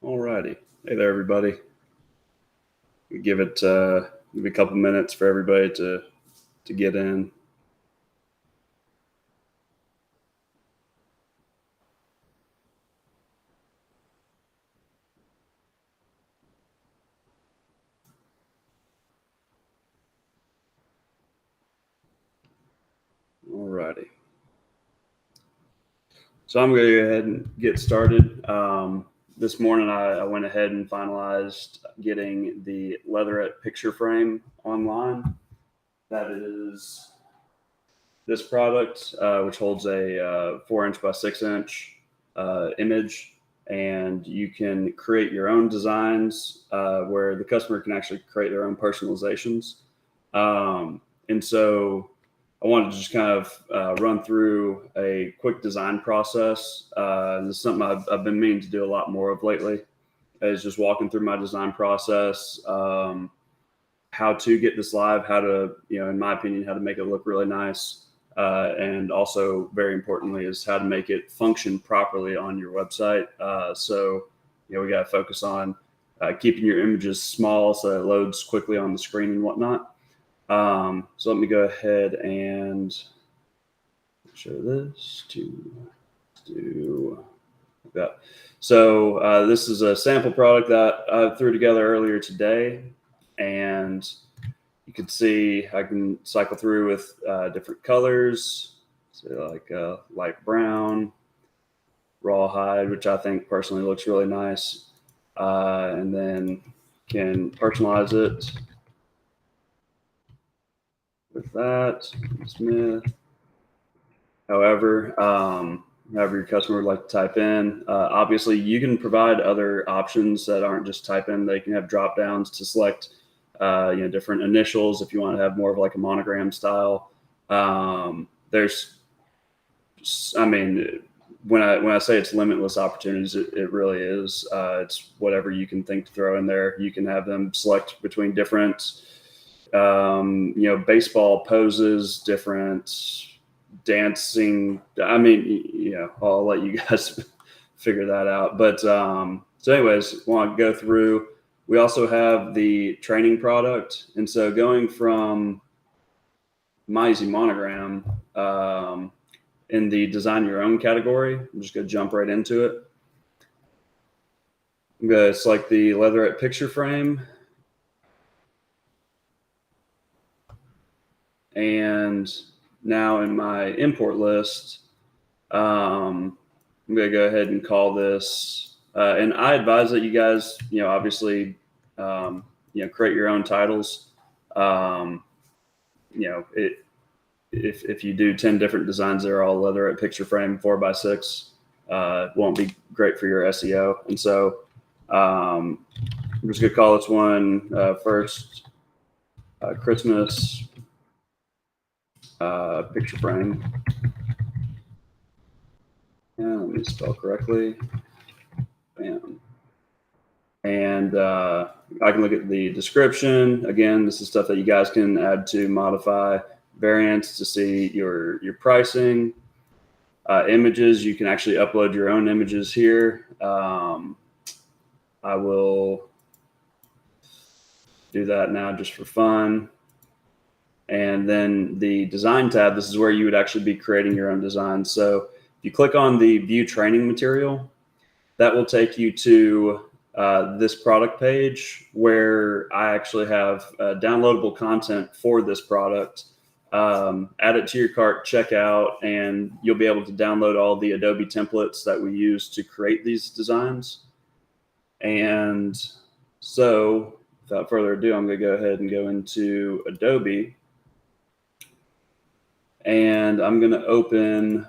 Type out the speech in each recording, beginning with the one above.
Alrighty. Hey there, everybody. We give it maybe a couple minutes for everybody to get in. Alrighty. So I'm going to go ahead and get started. This morning I went ahead and finalized getting the Leatherette picture frame online. That is this product, which holds a 4-inch by 6-inch image, and you can create your own designs where the customer can actually create their own personalizations. And so I wanted to just kind of run through a quick design process. This is something I've been meaning to do a lot more of lately, is just walking through my design process, how to get this live, how to, in my opinion, how to make it look really nice. And also, very importantly, is how to make it function properly on your website. So we got to focus on keeping your images small so it loads quickly on the screen and whatnot. So let me go ahead and show this to do that. So this is a sample product that I threw together earlier today, and you can see I can cycle through with different colors, so like light brown, rawhide, which I think personally looks really nice, and then can personalize it with that, Smith. However your customer would like to type in. Obviously, you can provide other options that aren't just type in. They can have drop downs to select different initials if you want to have more of like a monogram style. When I say it's limitless opportunities, it really is. It's whatever you can think to throw in there. You can have them select between different baseball poses, different dancing. I'll let you guys figure that out. But so anyways, want to go through. We also have the training product. And so going from My Easy Monogram in the design your own category, I'm just going to jump right into it. I'm going to select the Leatherette picture frame. And now in my import list, I'm going to go ahead and call this, and I advise that you guys, obviously, create your own titles. If you do 10 different designs, they're all Leatherette picture frame 4x6, it won't be great for your SEO. And so I'm just going to call this one first Christmas picture frame. And let me spell correctly. Bam. And I can look at the description. Again, this is stuff that you guys can add to modify variants to see your pricing. Images, you can actually upload your own images here. I will do that now just for fun. And then the design tab, this is where you would actually be creating your own design. So if you click on the view training material, that will take you to this product page where I actually have downloadable content for this product. Add it to your cart, check out, and you'll be able to download all the Adobe templates that we use to create these designs. And so without further ado, I'm going to go ahead and go into Adobe. And I'm going to open,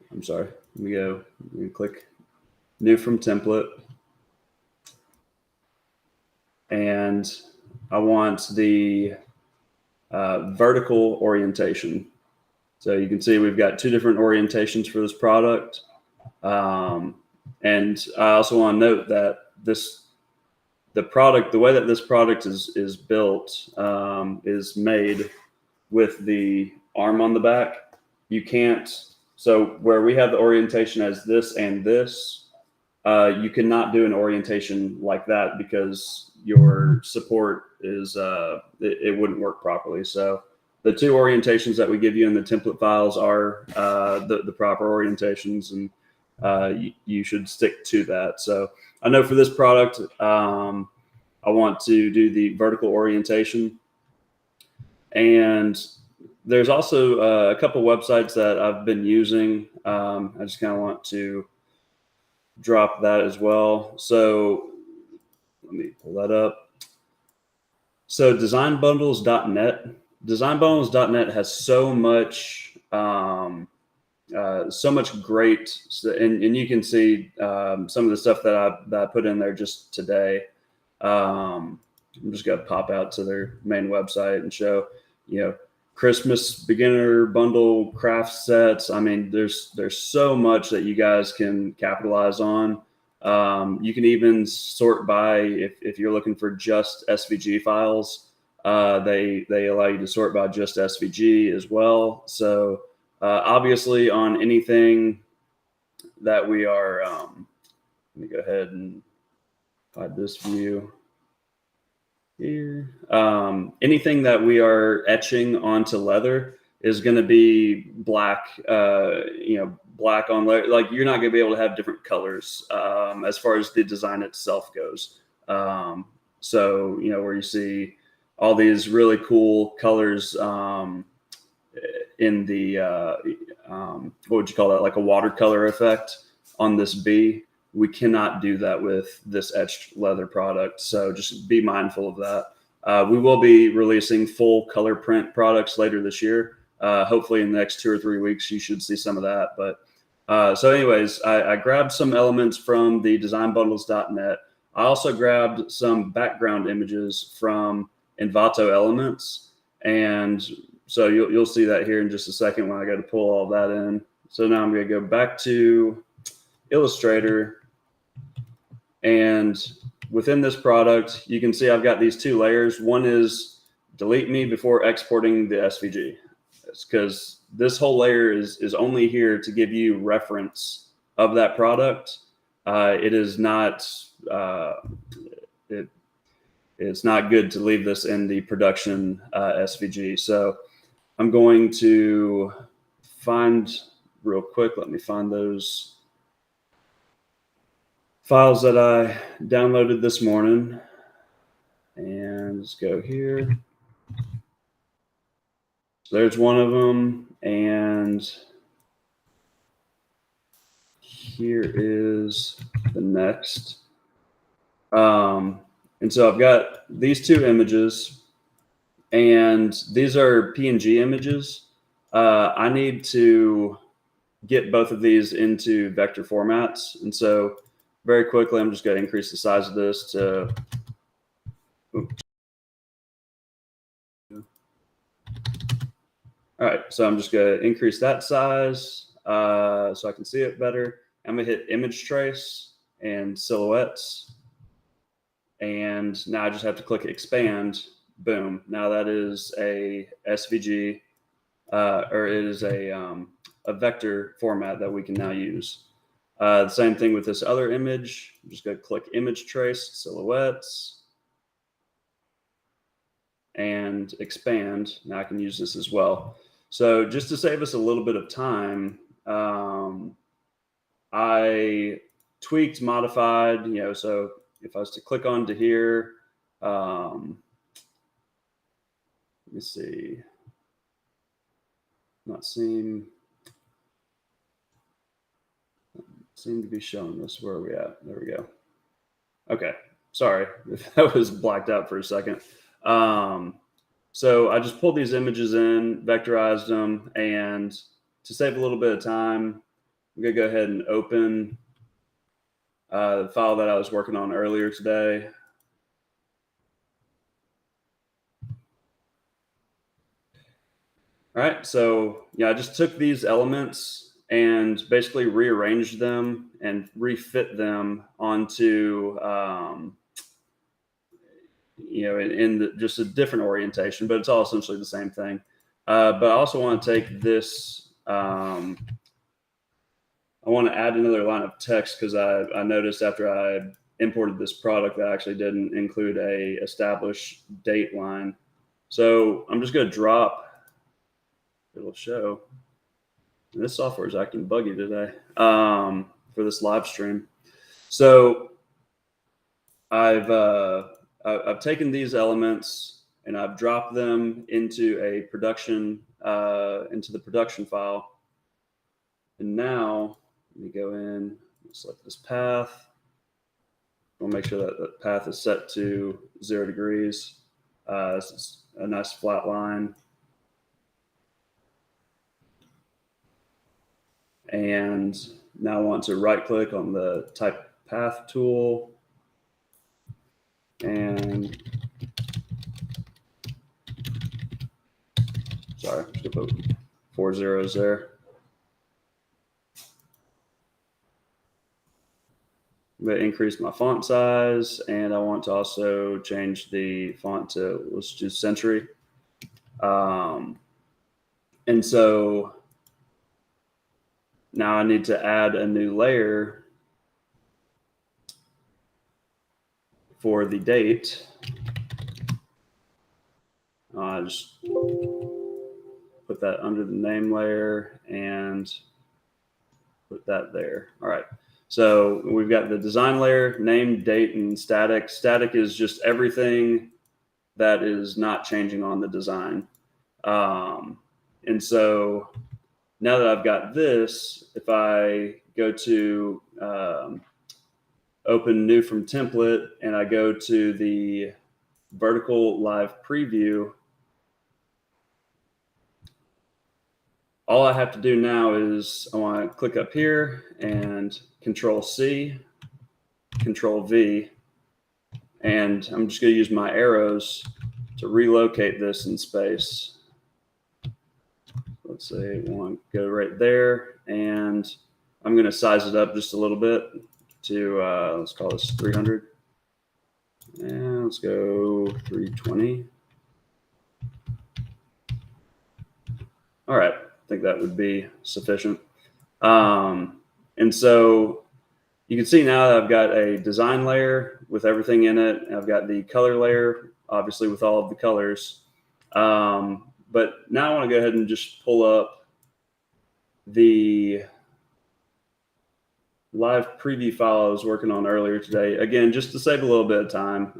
let me go, click new from template. And I want the vertical orientation. So you can see we've got two different orientations for this product. And I also want to note that the way that this product is built is made with the arm on the back. You can't So where we have the orientation as this and this, you cannot do an orientation like that because your support is, it wouldn't work properly. So the two orientations that we give you in the template files are the proper orientations, and you should stick to that. So I know for this product, I want to do the vertical orientation. And there's also a couple websites that I've been using. I just kind of want to drop that as well. So let me pull that up. So designbundles.net. Designbundles.net has so much great, and you can see some of the stuff that I put in there just today. I'm just gonna pop out to their main website and show, Christmas beginner bundle craft sets. I mean, there's so much that you guys can capitalize on. You can even sort by if you're looking for just SVG files. They allow you to sort by just SVG as well. So obviously on anything that we are, let me go ahead and hide this view here. Anything that we are etching onto leather is going to be black, black on leather. Like, you're not going to be able to have different colors as far as the design itself goes. So, where you see all these really cool colors in the, what would you call that? Like a watercolor effect on this B. We cannot do that with this etched leather product. So just be mindful of that. We will be releasing full color print products later this year. Hopefully in the next 2 or 3 weeks, you should see some of that. But so anyways, I grabbed some elements from the designbundles.net. I also grabbed some background images from Envato Elements. And so you'll see that here in just a second when I go to pull all that in. So now I'm going to go back to Illustrator. And within this product, you can see I've got these 2 layers. One is delete me before exporting the SVG. It's because this whole layer is only here to give you reference of that product. It is not, it's not good to leave this in the production SVG. So I'm going to find real quick. Let me find those files that I downloaded this morning, and let's go here. So there's one of them, and here is the next. And so I've got these 2 images, and these are PNG images. I need to get both of these into vector formats, and so very quickly, I'm just going to increase the size of this to, oops. All right, so I'm just going to increase that size so I can see it better. I'm going to hit image trace and silhouettes. And now I just have to click expand. Boom. Now that is a SVG, or it is a vector format that we can now use. The same thing with this other image. I'm just going to click image trace, silhouettes, and expand. Now I can use this as well. So just to save us a little bit of time, I tweaked, modified, so if I was to click onto here, let me see, not seem to be showing this. Where are we at? There we go. Okay, sorry if that was blacked out for a second. So I just pulled these images in, vectorized them, and to save a little bit of time, I'm gonna go ahead and open the file that I was working on earlier today. All right, so I just took these elements and basically rearranged them and refit them onto, in just a different orientation, but it's all essentially the same thing. But I also want to take this I want to add another line of text because I noticed after I imported this product that I actually didn't include a established date line. So I'm just going to drop, it'll show. This software is acting buggy today for this live stream. So I've taken these elements and I've dropped them into a production, into the production file. And now let me go in, select this path. We'll make sure that the path is set to 0 degrees. This is a nice flat line. And now I want to right click on the type path tool and sorry, I'm just gonna put 4 zeros there. I'm going to increase my font size, and I want to also change the font to, let's do Century. And so now I need to add a new layer for the date. I just put that under the name layer and put that there. All right. So we've got the design layer, name, date, and static. Static is just everything that is not changing on the design. And so now that I've got this, if I go to open new from template and I go to the vertical live preview, all I have to do now is I want to click up here and Control C, Control V, and I'm just going to use my arrows to relocate this in space. Let's say I want to go right there, and I'm going to size it up just a little bit to, let's call this 300. And let's go 320. All right, I think that would be sufficient. And so you can see now that I've got a design layer with everything in it. I've got the color layer, obviously with all of the colors. But now I want to go ahead and just pull up the live preview file I was working on earlier today. Again, just to save a little bit of time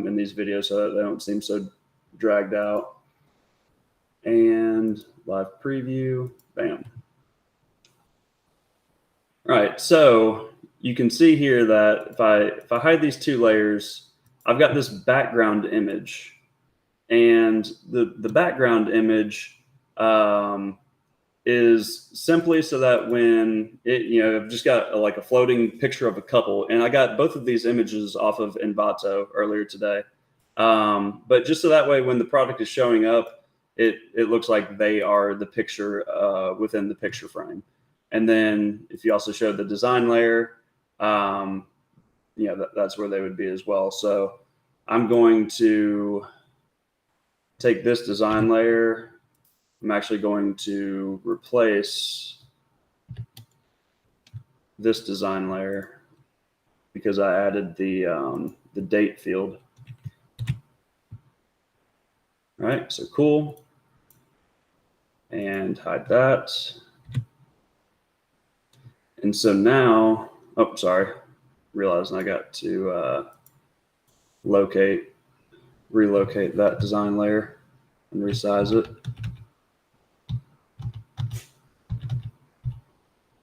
in these videos so that they don't seem so dragged out. And live preview, bam. All right, so you can see here that if I hide these two layers, I've got this background image. And the background image is simply so that when it, I've just got like a floating picture of a couple, and I got both of these images off of Envato earlier today. But just so that way, when the product is showing up, it looks like they are the picture within the picture frame. And then if you also show the design layer, that's where they would be as well. So I'm going to take this design layer. I'm actually going to replace this design layer because I added the date field. All right, so cool. And hide that. And so now, oh, sorry, realizing I got to relocate that design layer and resize it.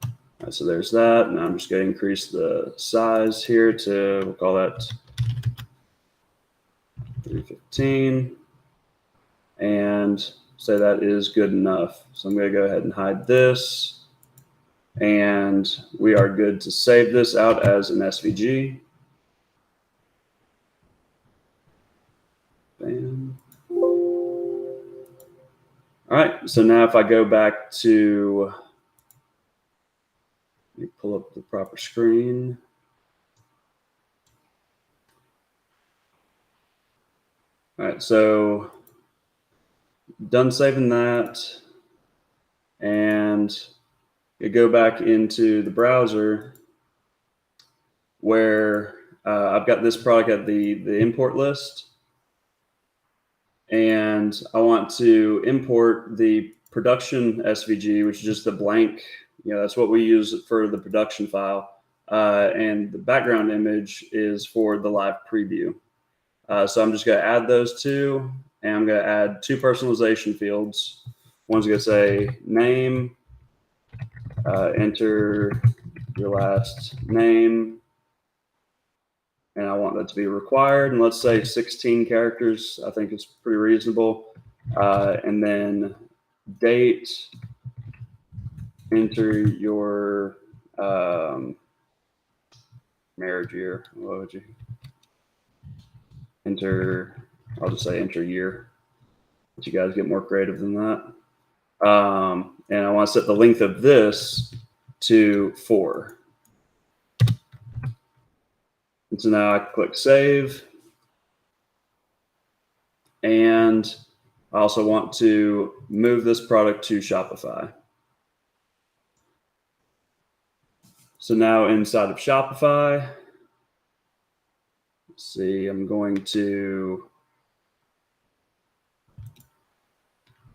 All right, so there's that. Now I'm just going to increase the size here to, we'll call that 315. And say that is good enough. So I'm going to go ahead and hide this. And we are good to save this out as an SVG. Bam. All right, so now if I go back to, let me pull up the proper screen. All right, so done saving that. And You go back into the browser where I've got this product at the import list, and I want to import the production SVG, which is just a blank, that's what we use for the production file. And the background image is for the live preview. So I'm just going to add those two, and I'm going to add two personalization fields. One's going to say name, enter your last name, and I want that to be required. And let's say 16 characters. I think it's pretty reasonable. And then date, enter your marriage year. What would you enter? I'll just say enter year. Let you guys get more creative than that. And I want to set the length of this to 4. And so now I click save. And I also want to move this product to Shopify. So now inside of Shopify, let's see, I'm going to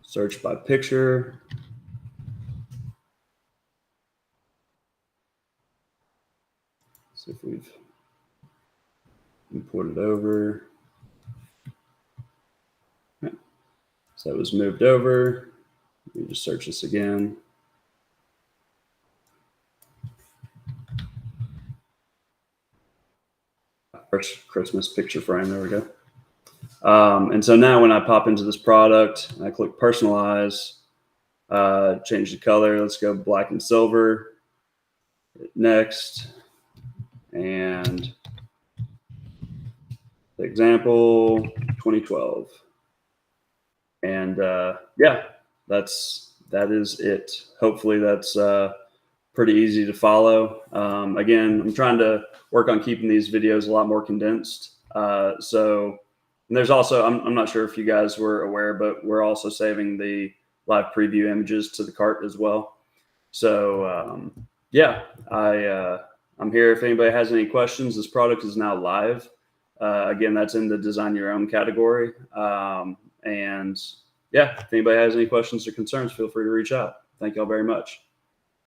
search by picture. See if we've imported over. Okay. So that was moved over. Let me just search this again. First Christmas picture frame, there we go. And so now when I pop into this product, I click personalize, change the color. Let's go black and silver. Hit next. And the example 2012. And yeah, that is it. Hopefully that's pretty easy to follow. Again, I'm trying to work on keeping these videos a lot more condensed. And there's also, I'm not sure if you guys were aware, but we're also saving the live preview images to the cart as well. So yeah, I'm here if anybody has any questions. This product is now live. Again, that's in the design your own category. And yeah, if anybody has any questions or concerns, feel free to reach out. Thank y'all very much.